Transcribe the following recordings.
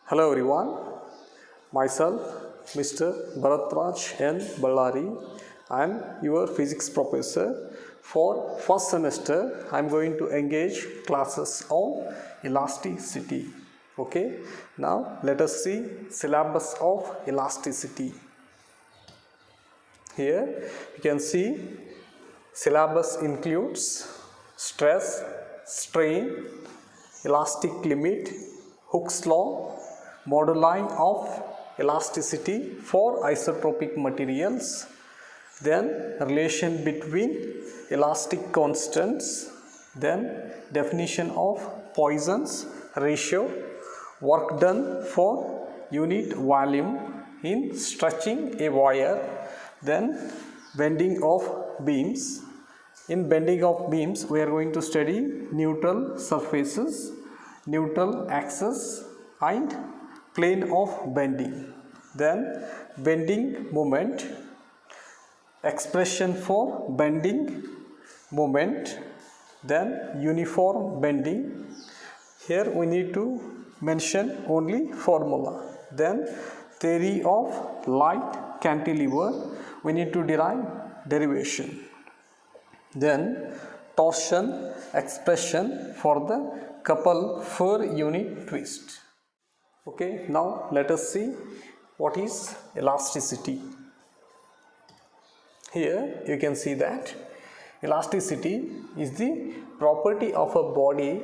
Hello everyone, myself Mr. Bharatraj N. Ballari. I am your physics professor. For first semester, I am going to engage classes on elasticity. Okay, now let us see syllabus of elasticity. Here you can see syllabus includes stress, strain, elastic limit, Hooke's law, moduli of elasticity for isotropic materials, then relation between elastic constants, then definition of Poisson's ratio, work done for unit volume in stretching a wire, then bending of beams. In bending of beams, we are going to study neutral surfaces, neutral axis and plane of bending. Then bending moment, expression for bending moment, then uniform bending. Here we need to mention only formula. Then theory of light cantilever, we need to derive derivation. Then torsion expression for the couple per unit twist. Okay, now let us see what is elasticity. Here you can see that elasticity is the property of a body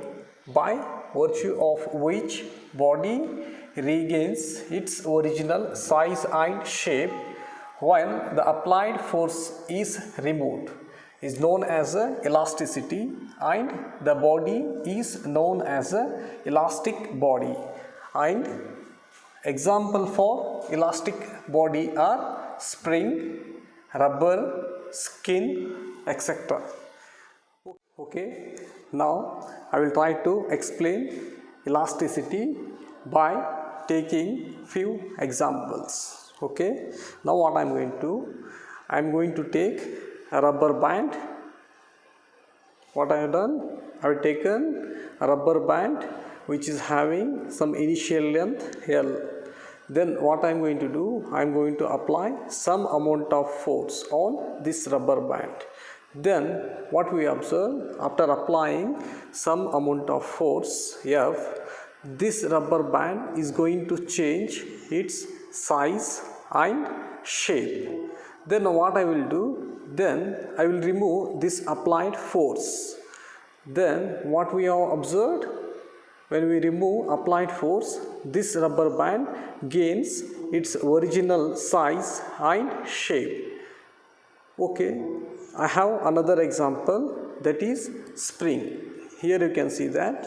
by virtue of which body regains its original size and shape when the applied force is removed, is known as elasticity, and the body is known as elastic body. And example for elastic body are spring, rubber, skin, etc. Okay, now I will try to explain elasticity by taking few examples. Okay, now what I am going to take a rubber band. What I have done, I have taken a rubber band which is having some initial length L. Then what I am going to do, I am going to apply some amount of force on this rubber band. Then what we observe, after applying some amount of force F, this rubber band is going to change its size and shape. Then what I will do, then I will remove this applied force. Then what we have observed, when we remove applied force, this rubber band gains its original size and shape. Okay, I have another example, that is spring. Here you can see that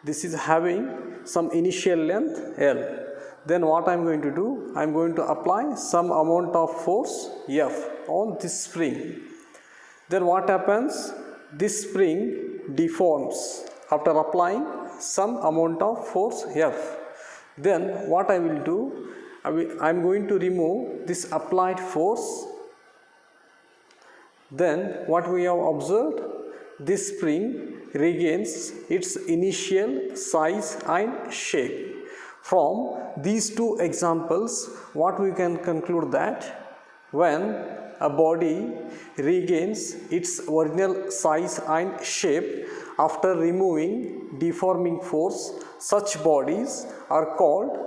this is having some initial length L. Then what I am going to do, I am going to apply some amount of force F on this spring. Then what happens, this spring deforms after applying some amount of force F. Then what I will do, I am going to remove this applied force. Then what we have observed, this spring regains its initial size and shape. From these two examples, what we can conclude, that when a body regains its original size and shape after removing deforming force, such bodies are called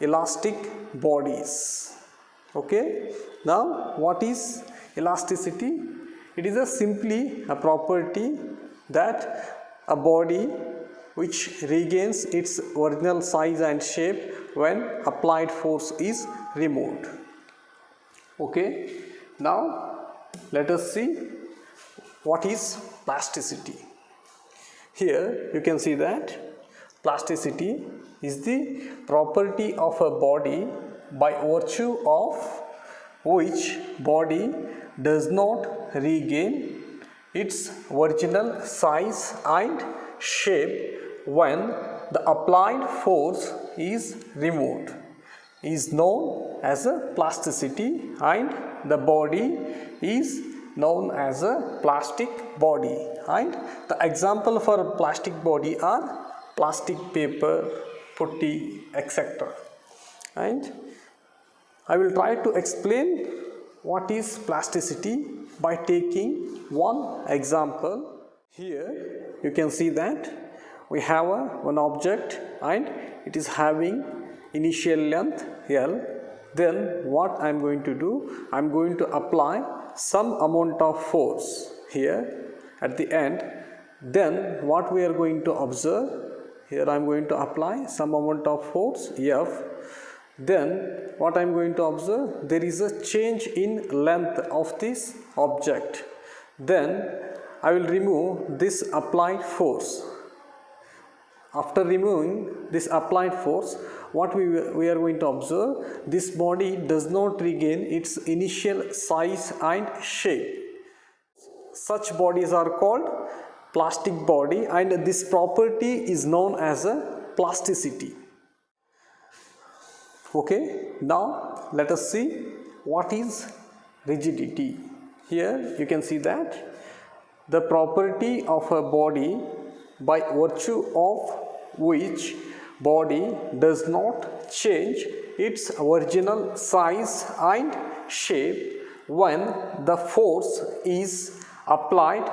elastic bodies. Okay, now what is elasticity? It is simply a property that a body which regains its original size and shape when applied force is removed. Okay, now let us see what is plasticity. Here you can see that plasticity is the property of a body by virtue of which body does not regain its original size and shape when the applied force is removed, is known as a plasticity, and the body is known as a plastic body. And the example for plastic body are plastic paper, 40, etc. And I will try to explain what is plasticity by taking one example. Here you can see that we have one object and it is having initial length L. Then what I am going to do, I am going to apply some amount of force here at the end. Then what we are going to observe, here I am going to apply some amount of force F. Then what I am going to observe, there is a change in length of this object. Then I will remove this applied force. After removing this applied force, what we are going to observe, this body does not regain its initial size and shape. Such bodies are called plastic body, and this property is known as a plasticity. Okay, now let us see what is rigidity. Here you can see that the property of a body by virtue of which body does not change its original size and shape when the force is applied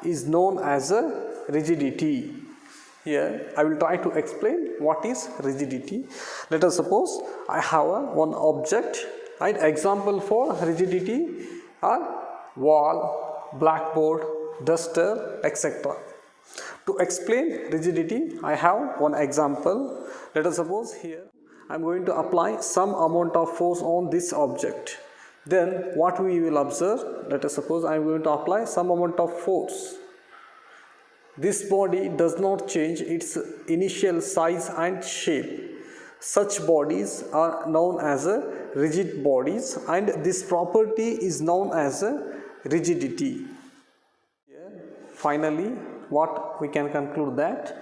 is known as a rigidity. Here I will try to explain what is rigidity. Let us suppose I have one object, and example for rigidity are wall, blackboard, duster, etc. To explain rigidity, I have one example. Let us suppose here I am going to apply some amount of force on this object. Then what we will observe, let us suppose I am going to apply some amount of force. This body does not change its initial size and shape. Such bodies are known as rigid bodies, and this property is known as rigidity. Finally, what we can conclude that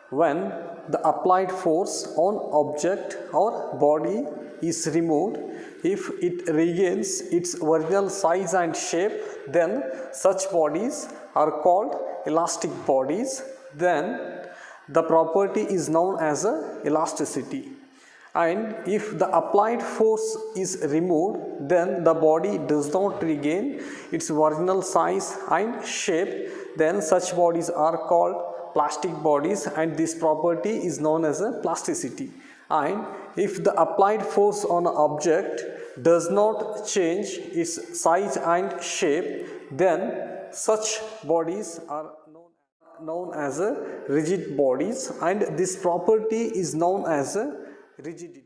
when the applied force on object or body is removed, if it regains its original size and shape, then such bodies are called elastic bodies. Then the property is known as elasticity. And if the applied force is removed, then the body does not regain its original size and shape, then such bodies are called plastic bodies, and this property is known as plasticity. And if the applied force on an object does not change its size and shape, then such bodies are known as rigid bodies, and this property is known as rigidity.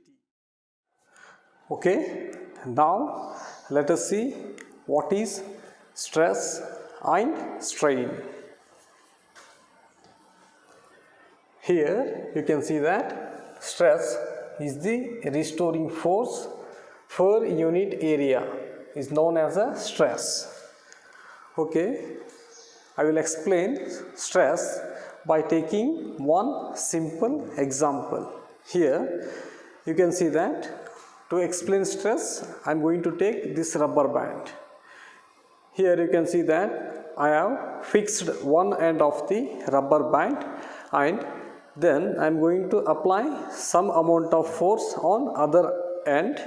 Okay, now let us see what is stress and strain. Here you can see that stress is the restoring force per unit area, is known as a stress. Okay, I will explain stress by taking one simple example. Here you can see that to explain stress I am going to take this rubber band. Here you can see that I have fixed one end of the rubber band, and then I am going to apply some amount of force on other end.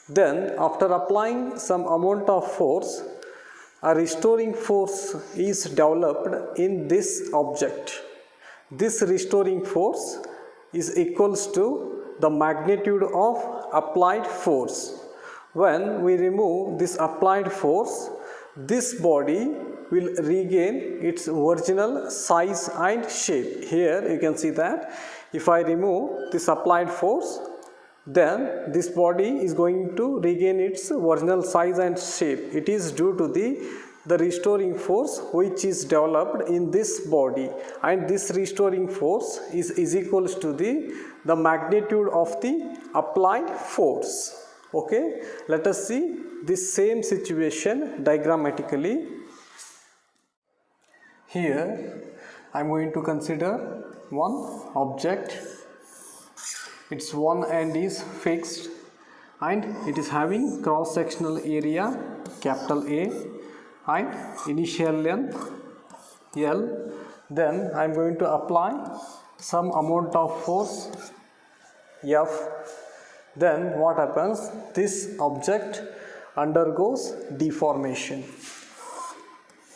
Then after applying some amount of force, a restoring force is developed in this object. This restoring force is equals to the magnitude of applied force. When we remove this applied force, this body will regain its original size and shape. Here you can see that if I remove this applied force, then this body is going to regain its original size and shape. It is due to the restoring force which is developed in this body, and this restoring force is equals to the magnitude of the applied force. Okay, let us see this same situation diagrammatically. Here I am going to consider one object. Its one end is fixed and it is having cross sectional area capital A and initial length L. Then I am going to apply some amount of force F, then what happens? This object undergoes deformation.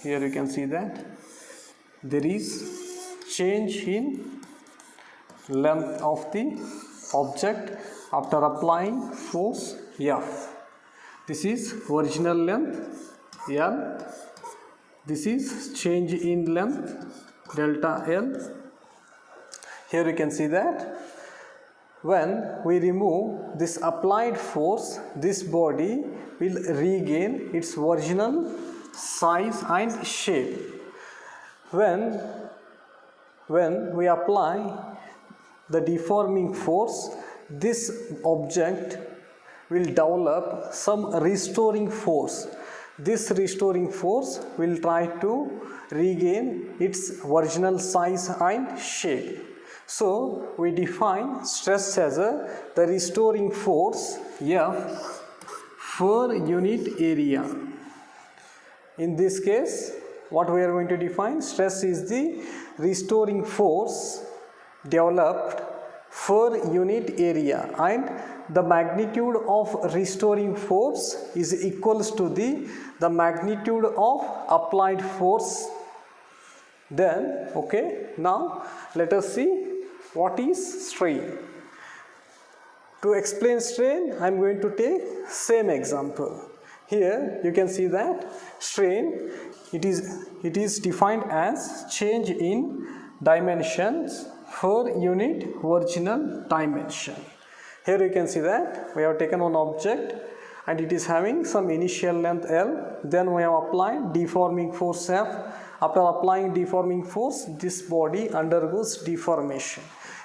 Here you can see that there is change in length of the object after applying force F. This is original length L. This is change in length delta L. Here you can see that when we remove this applied force, this body will regain its original size and shape. When we apply the deforming force, this object will develop some restoring force. This restoring force will try to regain its original size and shape. So we define stress as the restoring force F per unit area. In this case, what we are going to define? Stress is the restoring force developed per unit area, and the magnitude of restoring force is equals to the magnitude of applied force. Then now let us see what is strain. To explain strain, I am going to take same example. Here you can see that strain, it is defined as change in dimensions per unit original dimension. Here you can see that we have taken one object and it is having some initial length L. Then we have applied deforming force F. After applying deforming force, this body undergoes deformation.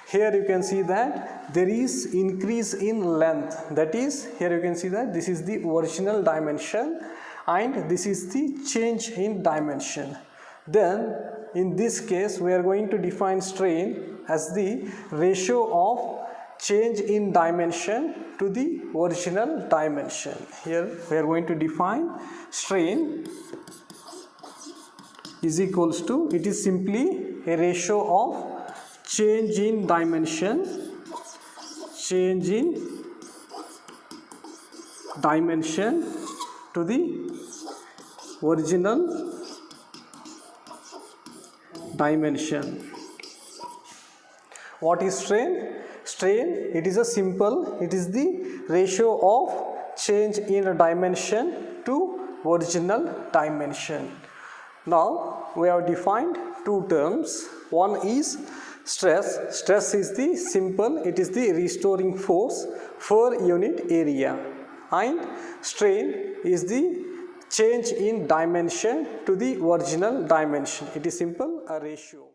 Here you can see that there is increase in length. That is, here you can see that this is the original dimension and this is the change in dimension. Then in this case we are going to define strain as the ratio of change in dimension to the original dimension. Here we are going to define strain is equals to, it is simply a ratio of change in dimension to the original dimension. What is strain? Strain, it is the ratio of change in a dimension to original dimension. Now we have defined two terms. One is stress. Stress is the it is the restoring force per unit area, and strain is the change in dimension to the original dimension. It is simple, a ratio.